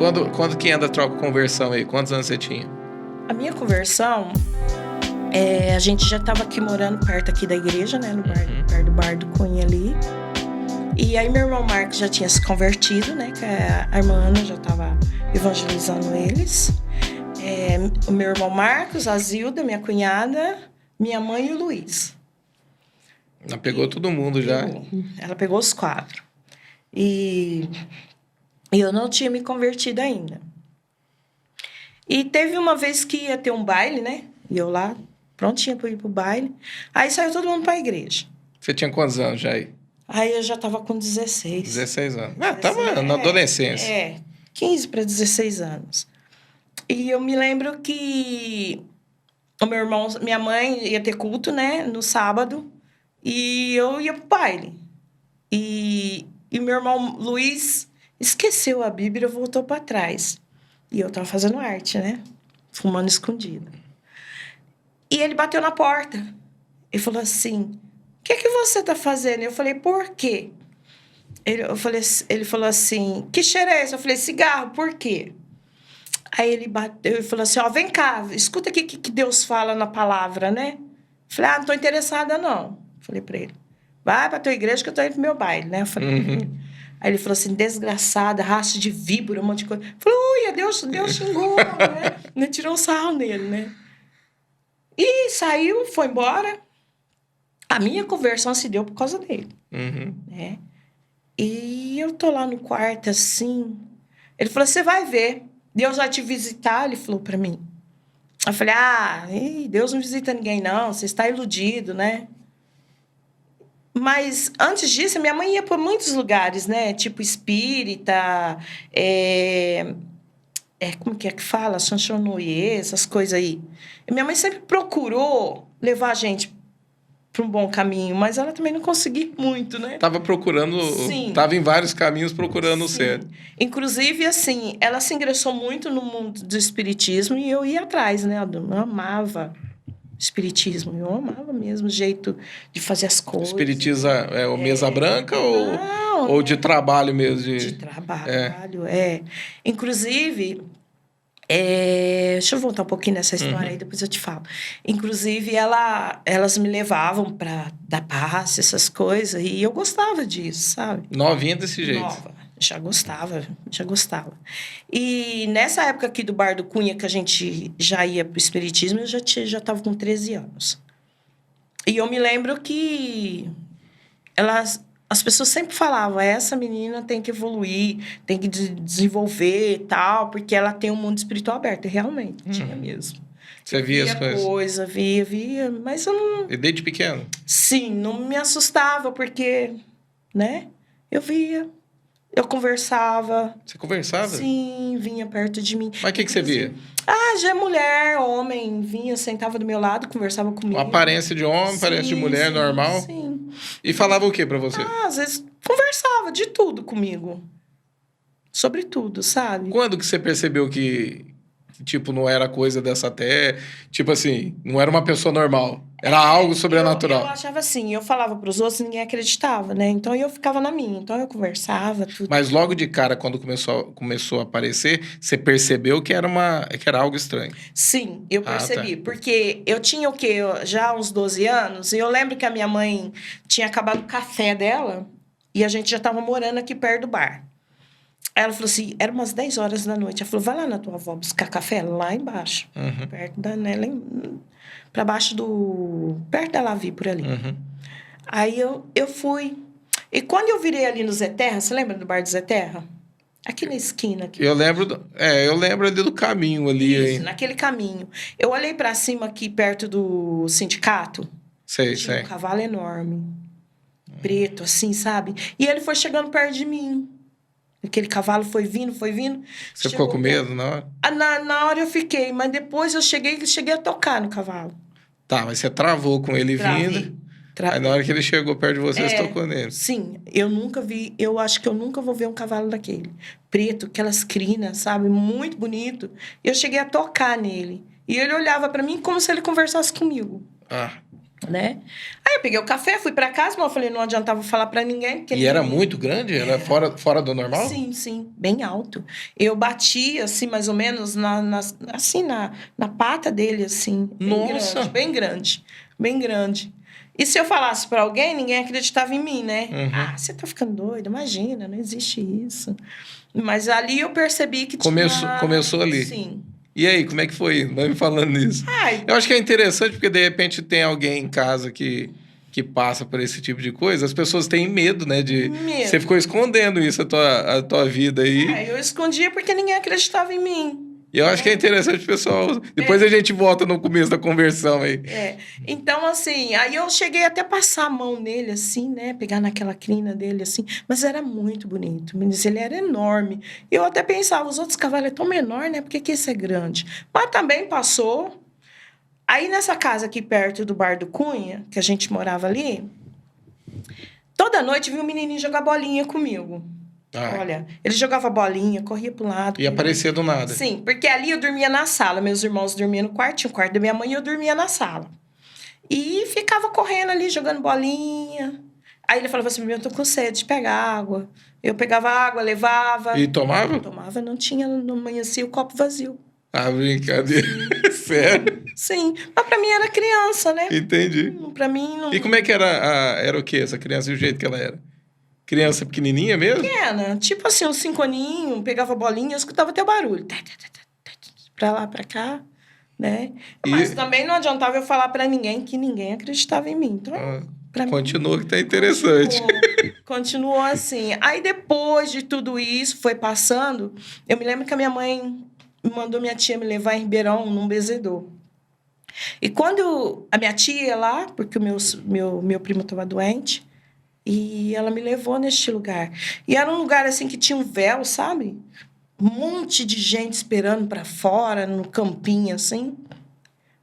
Quando que anda a troca conversão aí? Quantos anos você tinha? A minha conversão, a gente já estava aqui morando perto aqui da igreja, né? No bar, perto do bar do Cunha ali. E aí meu irmão Marcos já tinha se convertido, né? Que a irmã Ana já estava evangelizando eles. O meu irmão Marcos, a Zilda, minha cunhada, minha mãe e o Luiz. Ela pegou todo mundo já. Ela pegou os 4. E eu não tinha me convertido ainda. E teve uma vez que ia ter um baile, né? E eu lá, prontinha para ir pro baile. Aí saiu todo mundo para a igreja. Você tinha quantos anos já aí? Aí eu já tava com 16. 16 anos. Tava na adolescência. 15 para 16 anos. E eu me lembro que o meu irmão, minha mãe ia ter culto, né? No sábado. E eu ia pro baile. E meu irmão Luiz esqueceu a Bíblia e voltou para trás. E eu tava fazendo arte, né? Fumando escondido. E ele bateu na porta. E falou assim, o que você tá fazendo? Eu falei, por quê? Ele falou assim, que cheiro é esse? Eu falei, cigarro, por quê? Aí ele bateu e falou assim, vem cá, escuta aqui o que Deus fala na palavra, né? Eu falei, não tô interessada, não. Falei pra ele, vai pra tua igreja que eu tô indo pro meu baile, né? Eu falei, Aí ele falou assim, desgraçada, raça de víbora, um monte de coisa. Eu falei, uia, Deus xingou, né? Tirou um sarro nele, né? E saiu, foi embora. A minha conversão se deu por causa dele, né? E eu tô lá no quarto, assim. Ele falou, você vai ver. Deus vai te visitar, ele falou pra mim. Eu falei, Deus não visita ninguém, não. Você está iludido, né? Mas, antes disso, minha mãe ia por muitos lugares, né? Tipo espírita, como que é que fala? Chanchonoye, essas coisas aí. E minha mãe sempre procurou levar a gente para um bom caminho, mas ela também não conseguia muito, né? Tava procurando... Sim. Tava em vários caminhos procurando o certo. Inclusive, assim, ela se ingressou muito no mundo do espiritismo e eu ia atrás, né? Eu amava espiritismo, eu amava mesmo o jeito de fazer as coisas. Espiritismo é o mesa branca ou de trabalho mesmo? De trabalho, Inclusive, deixa eu voltar um pouquinho nessa história aí, depois eu te falo. Inclusive, elas me levavam para dar passe, essas coisas, e eu gostava disso, sabe? Novinha desse jeito. Nova. Já gostava. E nessa época aqui do Bar do Cunha, que a gente já ia pro espiritismo, eu já estava com 13 anos. E eu me lembro que as pessoas sempre falavam, essa menina tem que evoluir, tem que desenvolver e tal, porque ela tem um mundo espiritual aberto. E realmente, tinha mesmo. Você via as coisas? Via, mas eu não... E desde pequeno? Sim, não me assustava, porque, né, eu via... Eu conversava. Você conversava? Sim, vinha perto de mim. Mas o que você via? Já mulher, homem, vinha, sentava do meu lado, conversava comigo. Uma aparência de homem, aparência de mulher, normal? Sim. E falava o que pra você? Às vezes conversava de tudo comigo. Sobre tudo, sabe? Quando que você percebeu que, tipo, não era coisa dessa terra? Tipo assim, não era uma pessoa normal. Era algo sobrenatural. Eu achava assim, eu falava pros outros e ninguém acreditava, né? Então eu ficava na minha, então eu conversava, tudo. Mas logo de cara, quando começou a aparecer, você percebeu que era algo estranho? Sim, eu percebi. Tá. Porque eu tinha o quê? Já uns 12 anos, e eu lembro que a minha mãe tinha acabado o café dela e a gente já estava morando aqui perto do bar. Ela falou assim, era umas 10 horas da noite. Ela falou, vai lá na tua avó buscar café lá embaixo. Perto da... Né, pra baixo perto da Lavi, por ali. Aí eu fui. E quando eu virei ali no Zé Terra, você lembra do bar do Zé Terra? Aqui na esquina. Aqui. Eu lembro ali do caminho ali. Isso, hein? Naquele caminho. Eu olhei pra cima aqui, perto do sindicato. Sei. Um cavalo enorme. Preto, assim, sabe? E ele foi chegando perto de mim. Aquele cavalo foi vindo. Você ficou com medo na hora? Na hora eu fiquei, mas depois eu cheguei a tocar no cavalo. Tá, mas você travou com ele vindo. Aí na hora que ele chegou perto de você, você tocou nele. Sim, eu acho que eu nunca vou ver um cavalo daquele. Preto, aquelas crinas, sabe? Muito bonito. Eu cheguei a tocar nele. E ele olhava pra mim como se ele conversasse comigo. né? Aí eu peguei o café, fui pra casa, mas eu falei, não adiantava falar pra ninguém. Porque E era muito grande? Era fora do normal? Sim, sim, bem alto. Eu bati, assim, mais ou menos, assim, na pata dele, assim. Nossa! Bem grande, bem grande. E se eu falasse pra alguém, ninguém acreditava em mim, né? Uhum. Ah, você tá ficando doido, imagina, não existe isso. Mas ali eu percebi que Começou ali. Sim. E aí, como é que foi? Vai me falando nisso. Ai, Eu acho que é interessante porque, de repente, tem alguém em casa que passa por esse tipo de coisa. As pessoas têm medo, né? medo. Você ficou escondendo isso a tua vida aí. Eu escondia porque ninguém acreditava em mim. E eu acho que é interessante, pessoal. Depois a gente volta no começo da conversão aí. Então, assim, aí eu cheguei até a passar a mão nele, assim, né? Pegar naquela crina dele, assim. Mas era muito bonito. Mas ele era enorme. Eu até pensava, os outros cavalos é tão menor, né? Por que esse é grande? Mas também passou. Aí, nessa casa aqui perto do Bar do Cunha, que a gente morava ali, toda noite vinha um menininho jogar bolinha comigo. Olha, ele jogava bolinha, corria pro lado. E aparecia do nada. Sim, porque ali eu dormia na sala. Meus irmãos dormiam no quarto, tinha o quarto da minha mãe e eu dormia na sala. E ficava correndo ali, jogando bolinha. Aí ele falava assim, eu tô com sede, pega água. Eu pegava água, levava. E tomava? Tomava, não tinha, não amanhecia o copo vazio. Ah, brincadeira. Sério? Sim, mas pra mim era criança, né? Entendi. Pra mim não... E como é que era o quê, essa criança, e o jeito que ela era? Criança pequenininha mesmo? Pequena, tipo assim, uns 5 aninhos, pegava bolinha, eu escutava até o barulho. Pra lá, pra cá, né? Mas também não adiantava eu falar pra ninguém que ninguém acreditava em mim. Então, continua que tá interessante. Continuou assim. Aí, depois de tudo isso, foi passando, eu me lembro que a minha mãe mandou minha tia me levar em Ribeirão, num benzedor. E quando a minha tia ia lá, porque o meu primo estava doente, e ela me levou neste lugar. E era um lugar assim que tinha um véu, sabe? Um monte de gente esperando para fora, no campinho, assim.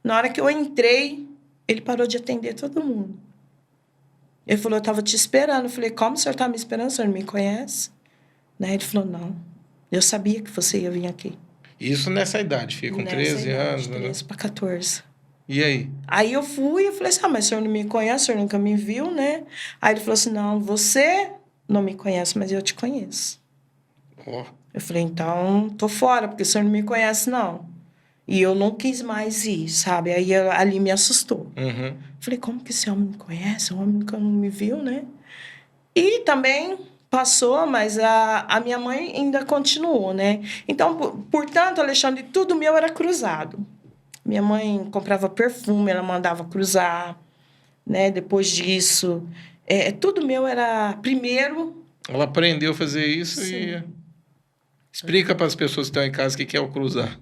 Na hora que eu entrei, ele parou de atender todo mundo. Ele falou, eu estava te esperando. Eu falei, como o senhor está me esperando? O senhor não me conhece? Né? Ele falou, não. Eu sabia que você ia vir aqui. Isso nessa idade, filho, com 13 anos. 13 para 14. E aí? Aí eu fui e falei assim, mas o senhor não me conhece, o senhor nunca me viu, né? Aí ele falou assim, não, você não me conhece, mas eu te conheço. Eu falei, então, tô fora, porque o senhor não me conhece, não. E eu não quis mais ir, sabe? Aí ali me assustou. Uhum. Falei, como que esse homem me conhece? O homem nunca não me viu, né? E também passou, mas a minha mãe ainda continuou, né? Então, portanto, Alexandre, tudo meu era cruzado. Minha mãe comprava perfume, ela mandava cruzar, né? Depois disso, tudo meu era primeiro... Ela aprendeu a fazer isso. Sim. E... Explica para as pessoas que estão em casa o que é o cruzar.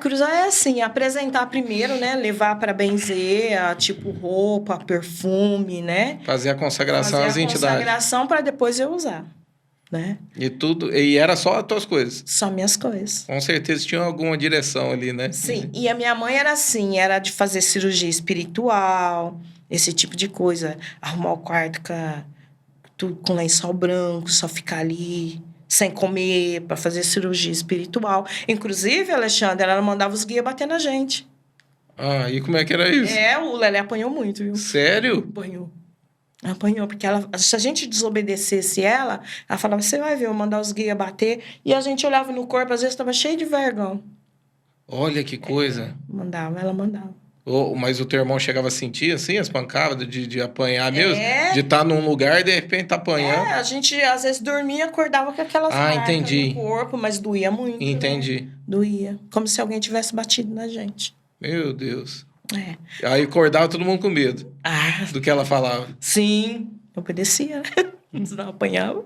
Cruzar é assim, apresentar primeiro, né? Levar para benzer, tipo roupa, perfume, né? Fazer a consagração às entidades. Fazer a consagração para depois eu usar, né? E era só as tuas coisas? Só minhas coisas. Com certeza tinha alguma direção ali, né? Sim, e a minha mãe era assim, era de fazer cirurgia espiritual, esse tipo de coisa. Arrumar o quarto com lençol branco, só ficar ali... sem comer, para fazer cirurgia espiritual. Inclusive, Alexandre, ela mandava os guias bater na gente. E como é que era isso? O Lelé apanhou muito, viu? Sério? Apanhou, porque se a gente desobedecesse ela falava, você vai ver, eu mandar os guias bater. E a gente olhava no corpo, às vezes estava cheio de vergão. Olha que coisa. Ela mandava. Mas o teu irmão chegava a sentir, assim, as pancadas de apanhar mesmo? De estar num lugar e de repente tá apanhando? A gente às vezes dormia e acordava com aquelas marcas no corpo, mas doía muito. Entendi. Né? Doía. Como se alguém tivesse batido na gente. Meu Deus. Aí acordava todo mundo com medo do que ela falava. Sim, eu obedecia, não apanhava.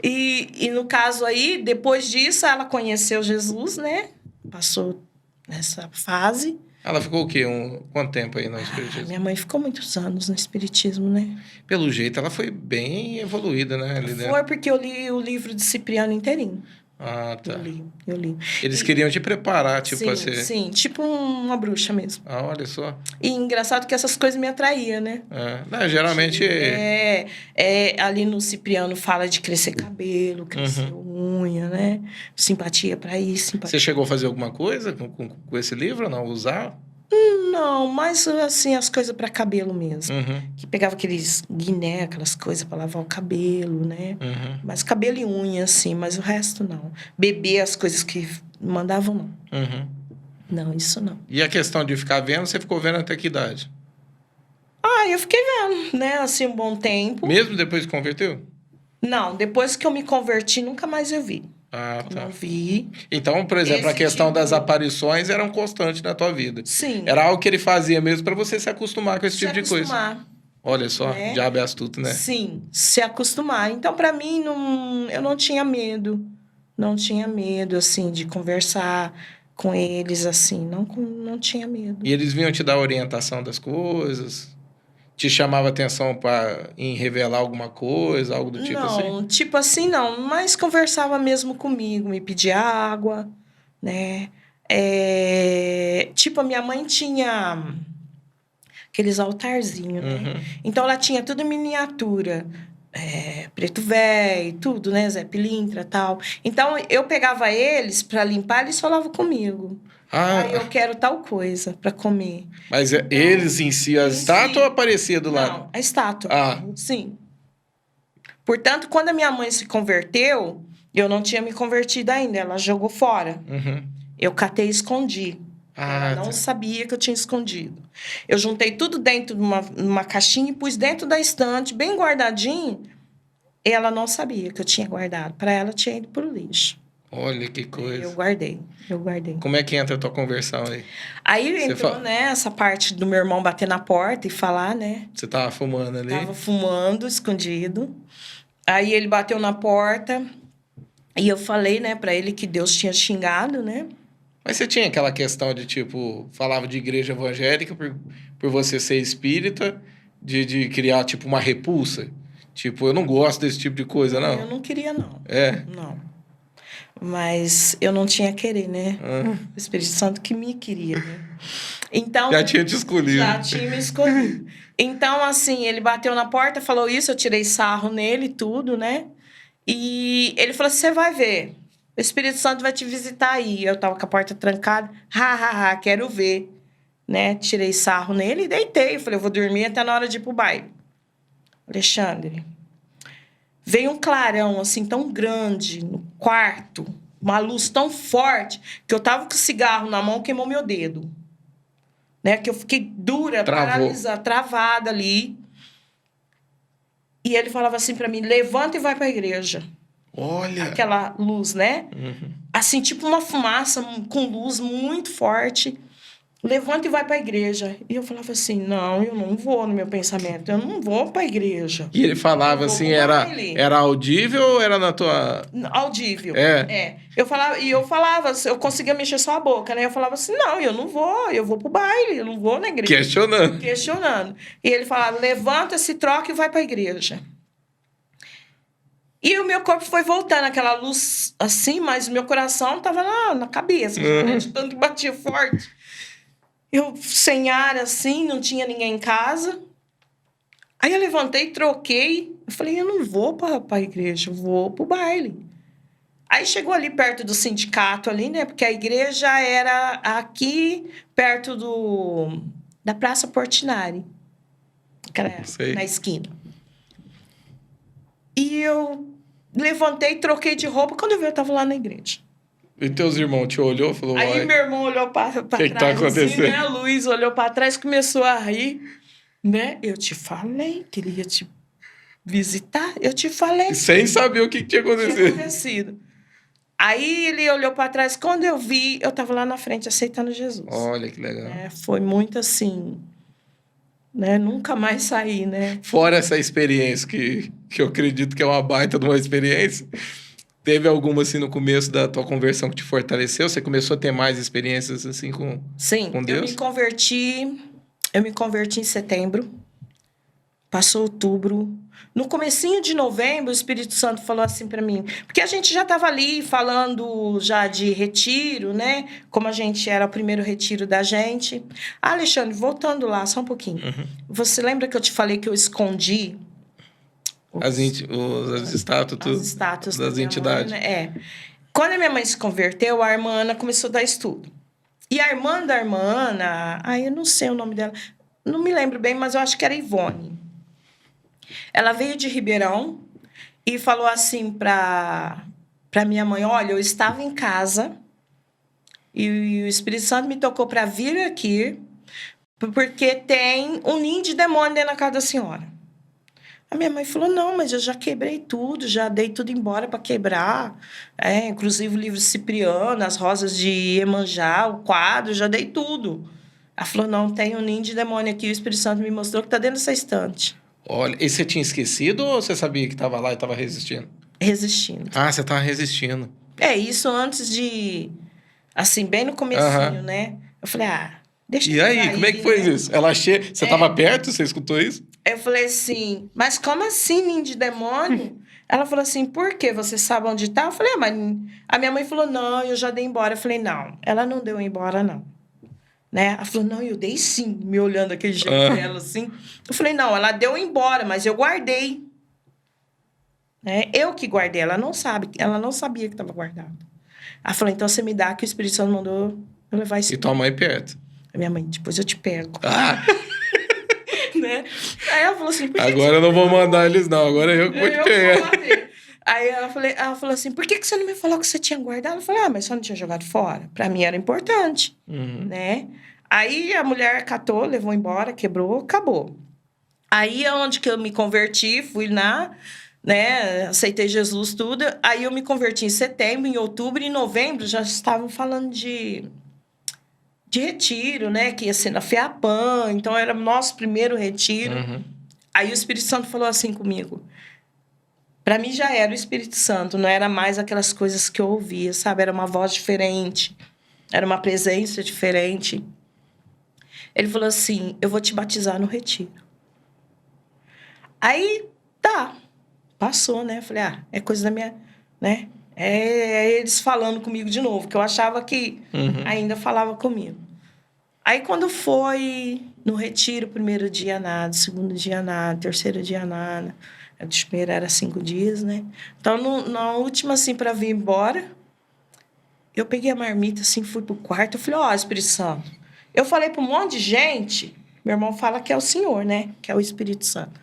E no caso aí, depois disso, ela conheceu Jesus, né? Passou nessa fase. Ela ficou o quê? Quanto tempo aí no Espiritismo? Minha mãe ficou muitos anos no Espiritismo, né? Pelo jeito, ela foi bem evoluída, né? Foi porque eu li o livro de Cipriano inteirinho. Tá. Eu li. Eles queriam te preparar, tipo, a ser... Sim, tipo uma bruxa mesmo. Olha só. E engraçado que essas coisas me atraíam, né? Não, geralmente... Ali no Cipriano fala de crescer cabelo, crescer unha, né? Simpatia para isso, simpatia. Você chegou a fazer alguma coisa com esse livro ou não? Usar? Não, mas assim, as coisas para cabelo mesmo. Uhum, Que pegava aqueles guiné, aquelas coisas para lavar o cabelo, né? uhum, Mas cabelo e unha, assim, mas o resto não. Beber as coisas que mandavam, não. uhum. Não, isso não. E a questão de ficar vendo, você ficou vendo até que idade? Ah, eu fiquei vendo, né? Assim, um bom tempo. Mesmo depois que converteu? Não, depois que eu me converti, nunca mais eu vi. Ah, Não tá. vi. Então, por exemplo, a Esse questão tipo- das aparições era um constante na tua vida. Sim. Era algo que ele fazia mesmo para você se acostumar com esse Se tipo de coisa. acostumar, Olha só, né? diabo é astuto, né? Sim, se acostumar. Então, para mim, não, eu não tinha medo. Não tinha medo, assim, de conversar com eles, assim. Não tinha medo. E eles vinham te dar orientação das coisas, te chamava atenção para em revelar alguma coisa, algo do tipo assim? Não, tipo assim, não. Mas conversava mesmo comigo, me pedia água, né? Tipo, a minha mãe tinha aqueles altarzinhos, né? Uhum. Então, ela tinha tudo em miniatura. Preto velho, tudo, né? Zé Pilintra, tal. Então, eu pegava eles para limpar, eles falavam comigo. Ah, eu Ah, quero tal coisa para comer. mas Então, eles em si, a em estátua si- ou aparecia do lado? Não, a estátua. Ah, Sim. Portanto, quando a minha mãe se converteu, eu não tinha me convertido ainda, ela jogou fora. uhum. Eu catei e escondi. Ah, Ela não tá. sabia que eu tinha escondido. Eu juntei tudo dentro de uma caixinha e pus dentro da estante, bem guardadinho. Ela não sabia que eu tinha guardado. Para ela, tinha ido pro lixo. Olha que Eu coisa. guardei. Como é que entra a tua conversão aí? Aí Você entrou, fa- né, essa parte do meu irmão bater na porta e falar, né? Você tava fumando ali? Tava fumando, escondido. Aí ele bateu na porta e eu falei, né, para ele que Deus tinha xingado, né? Mas você tinha aquela questão de, tipo, falava de igreja evangélica por você ser espírita, de criar, tipo, uma repulsa? Tipo, eu não gosto desse tipo de coisa, Eu não. não queria, não. É. Não. Mas eu não tinha querer, né? Ah, O Espírito Santo que me queria, né? Então, já tinha te escolhido. já tinha me escolhido. Então, assim, ele bateu na porta, falou isso, eu tirei sarro nele, tudo, né? E ele falou assim: você vai ver, o Espírito Santo vai te visitar aí. Eu tava com a porta trancada, quero ver, né? Tirei sarro nele e deitei. Eu falei: eu vou dormir até na hora de ir pro baile. Alexandre, veio um clarão, assim, tão grande no quarto, uma luz tão forte, que eu tava com o cigarro na mão, queimou meu dedo. Né? Que eu fiquei dura, Travou. paralisada, travada ali. E ele falava assim pra mim: levanta e vai pra igreja. Olha. Aquela luz, né? Uhum. Assim, tipo uma fumaça com luz muito forte. Levanta e vai pra igreja. E eu falava assim: não, eu não vou no meu pensamento. Eu não vou pra igreja. E ele falava Eu vou assim, pro era, baile. era audível ou era na tua... Audível. É. Eu falava, eu conseguia mexer só a boca, né? Eu falava assim: não, eu não vou, eu vou pro baile, eu não vou na igreja. Questionando. Questionando. E ele falava: levanta, se troca e vai pra igreja. E o meu corpo foi voltando, aquela luz assim, mas o meu coração tava na cabeça, né? De tanto que batia forte. Eu sem ar assim, não tinha ninguém em casa. Aí eu levantei, troquei. Eu falei: eu não vou pra igreja, eu vou pro baile. Aí chegou ali perto do sindicato ali, né? Porque a igreja era aqui perto da Praça Portinari. Que era Sei. na esquina. E eu levantei, troquei de roupa. Quando eu vi, eu tava lá na igreja. E teus irmãos te olhou e falou... Aí "Uai, meu irmão olhou pra que trás, tá acontecendo?" assim, né? A Luiz olhou pra trás, começou a rir, né? Eu te falei que ele ia te visitar. Eu te falei. Sem saber o que tinha Tinha acontecido. acontecido. Aí ele olhou pra trás. Quando eu vi, eu tava lá na frente aceitando Jesus. Olha que legal. Foi muito assim, né? Nunca mais saí, né? Fora essa experiência, que eu acredito que é uma baita de uma experiência, teve alguma assim no começo da tua conversão que te fortaleceu? Você começou a ter mais experiências assim com Sim, Deus? eu me converti em setembro. Passou outubro. No comecinho de novembro, o Espírito Santo falou assim para mim, porque a gente já estava ali falando já de retiro, né? Como a gente era o primeiro retiro da gente. Ah, Alexandre, voltando lá só um pouquinho. Uhum. Você lembra que eu te falei que eu escondi As estátuas, as estátuas da das minha entidades. mãe, né? Quando a minha mãe se converteu, a irmã Ana começou a dar estudo. E a irmã da irmã Ana, eu não sei o nome dela, não me lembro bem, mas eu acho que era Ivone. Ela veio de Ribeirão e falou assim para minha mãe: olha, eu estava em casa e o Espírito Santo me tocou para vir aqui porque tem um ninho de demônio dentro da casa da senhora. A minha mãe falou: não, mas eu já quebrei tudo, já dei tudo embora para quebrar. Inclusive o livro Cipriano, as rosas de Iemanjá, o quadro, já dei tudo. Ela falou: não, tem um ninho de demônio aqui, o Espírito Santo me mostrou que está dentro dessa estante. Olha, e você tinha esquecido ou você sabia que estava lá e estava resistindo? Resistindo. Ah, você estava resistindo. Isso antes de... Assim, bem no comecinho, né? Eu falei: deixa eu E aí, como é que foi isso? Ela Você estava perto? Você escutou isso? Eu falei assim: mas como assim, ninho de demônio? Ela falou assim: por quê? Você sabe onde tá? Eu falei: mas... A minha mãe falou: não, eu já dei embora. Eu falei: não, ela não deu embora, não. Né? Ela falou: não, eu dei sim, me olhando daquele jeito dela, assim. Eu falei: não, ela deu embora, mas eu guardei. Né? Eu que guardei, ela não sabia que estava guardado. Ela falou: então você me dá, que o Espírito Santo mandou eu levar isso. E tua mãe perto? A minha mãe: depois eu te pego. Né? Aí ela falou assim: por que agora eu não vou mandar eles, não. Agora eu que vou te pegar. Aí ela falou assim: por que você não me falou que você tinha guardado? Eu falei: mas você não tinha jogado fora? Pra mim era importante. Né? Aí a mulher catou, levou embora, quebrou, acabou. Aí é onde que eu me converti, fui lá, né? Aceitei Jesus, tudo. Aí eu me converti em setembro, em outubro, em novembro já estavam falando de retiro, né? Que ia ser na FEAPAM, então era o nosso primeiro retiro. Aí o Espírito Santo falou assim comigo. Para mim já era o Espírito Santo, não era mais aquelas coisas que eu ouvia, sabe? Era uma voz diferente, era uma presença diferente. Ele falou assim: eu vou te batizar no retiro. Aí, tá. Passou, né? Eu falei: é coisa da minha... né? É eles falando comigo de novo, que eu achava que ainda falava comigo. Aí, quando foi no retiro, primeiro dia nada, segundo dia nada, terceiro dia nada. A de primeiro era 5 dias, né? Então, na última, assim, para vir embora, eu peguei a marmita, assim, fui pro quarto. Eu falei: Espírito Santo. Eu falei para um monte de gente. Meu irmão fala que é o Senhor, né? Que é o Espírito Santo.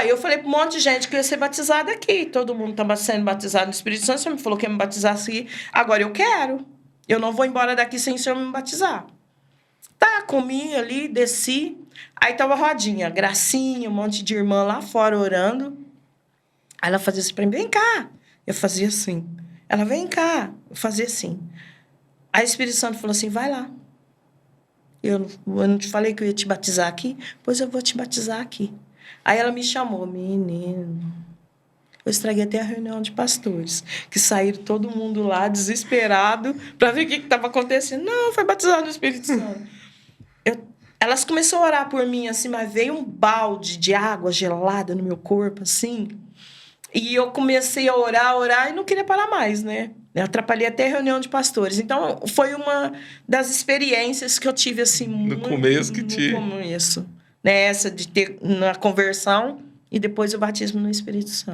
Eu falei para um monte de gente que eu ia ser batizada aqui. Todo mundo estava sendo batizado no Espírito Santo. O Senhor me falou que ia me batizar aqui. Agora eu quero. Eu não vou embora daqui sem o Senhor me batizar. Tá, comi ali, desci. Aí tava a rodinha, Gracinha, um monte de irmã lá fora orando. Aí ela fazia assim pra mim: vem cá. Eu fazia assim. Ela: vem cá. Eu fazia assim. Aí o Espírito Santo falou assim: vai lá. Eu não te falei que eu ia te batizar aqui? Pois eu vou te batizar aqui. Aí ela me chamou: menino. Eu estraguei até a reunião de pastores, que saíram todo mundo lá desesperado para ver o que estava acontecendo. Não, foi batizado no Espírito Santo. Elas começaram a orar por mim, assim, mas veio um balde de água gelada no meu corpo, assim. E eu comecei a orar e não queria parar mais, né? Eu atrapalhei até a reunião de pastores. Então, foi uma das experiências que eu tive, assim, no começo começo. Né? Essa de ter na conversão e depois o batismo no Espírito Santo.